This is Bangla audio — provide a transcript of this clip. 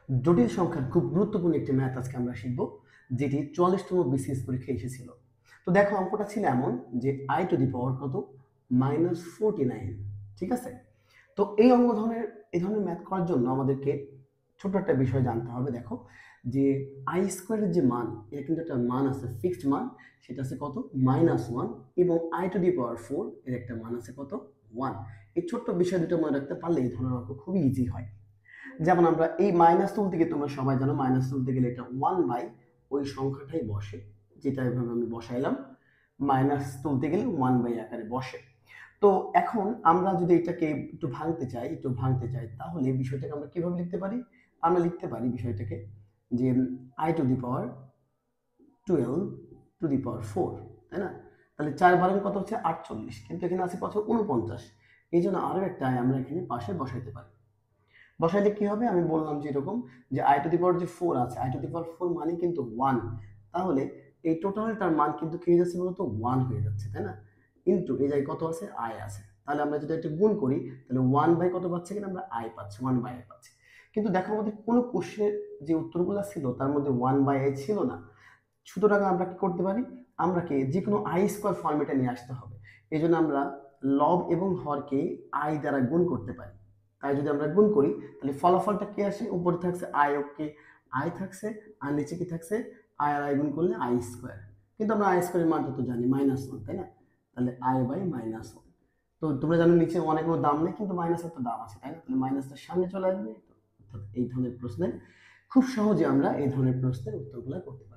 জটিল সংখ্যার খুব গুরুত্বপূর্ণ একটি ম্যাথ আজকে আমরা শিখব, যেটি 44তম বিসিএস পরীক্ষায় এসেছিল। তো দেখো অঙ্কটা ছিল এমন যে আই টু দি পাওয়ার কত, -49। ঠিক আছে। তো এই ধরনের ম্যাথ করার জন্য আমাদেরকে ছোট একটা বিষয় জানতে হবে। দেখো যে আই স্কোয়ারের যে মান, এর কিন্তু একটা মান আছে, ফিক্সড মান, সেটা আছে কত, -1, এবং আই টু দি পাওয়ার 4 এর একটা মান আছে কত, 1। এই ছোট্ট বিষয় দুটো মনে রাখতে পারলে এই ধরনের অঙ্ক খুবই ইজি হয়। যেমন আমরা এই মাইনাস তুলতে গিয়ে, তোমরা সবাই জানো মাইনাস তুলতে গেলে এটা 1 বাই ওই সংখ্যাটাই বসে, যেটা এভাবে আমি বসাইলাম। মাইনাস তুলতে গেলে 1 বাই আকারে বসে। তো এখন আমরা যদি এটাকে একটু ভাঙতে চাই, তাহলে বিষয়টাকে আমরা কিভাবে লিখতে পারি? আমরা লিখতে পারি বিষয়টাকে যে I to the power 12 to the power 4, তাই না? তাহলে 4 কত হচ্ছে 48, কিন্তু এখানে আছে কত, 49। এই জন্য আরো একটা আই আমরা এখানে পাশে বসাইতে পারি। বসাইলে কি হবে, আমি বললাম যে এরকম যে আই টু দি পাওয়ার যে 4 আছে, আই টু দি পাওয়ার 4 মানে কিন্তু 1। তাহলে এই টোটালটার মান কিন্তু কি হয়ে যাচ্ছে বলতো, 1 হয়ে যাচ্ছে, তাই না? ইনটু এই জায়গায় কত আছে, আই আছে। তাহলে আমরা যদি একটা গুণ করি, তাহলে 1 বাই কত পাচ্ছি, কিনা আমরা আই পাচ্ছি, 1 বাই আই পাচ্ছি। কিন্তু দেখো আমাদের কোনো কোশ্চেনের যে উত্তরগুলো ছিল তার মধ্যে 1 বাই আই ছিল না। সুতরাং আমরা কি করতে পারি, আমরা কি যে কোনো আই স্কোয়ার ফর্মেটে নিয়ে আসতে হবে। এই জন্য আমরা লব এবং হরকে আই দ্বারা গুণ করতে পারি। তাই যদি আমরা গুণ করি, তাহলে ফলাফলটা কি আসে, উপরে থাকছে আই, ওকে আই থাকছে, আর নিচে কি থাকছে, আই আর আই গুণ করলে আই স্কোয়ার। কিন্তু আমরা আই স্কোয়ারের মানটা তো জানি -1, তাই না? তাহলে আই বাই -1। তো তোমরা জানো নিচে অনেক কোনো দাম নেই, কিন্তু মাইনাসের তো দাম আছে, তাই না? তাহলে মাইনাসটা সামনে চলে আসবে। অর্থাৎ এই ধরনের প্রশ্নের খুব সহজে আমরা এই ধরনের প্রশ্নের উত্তরগুলো করতে পারি।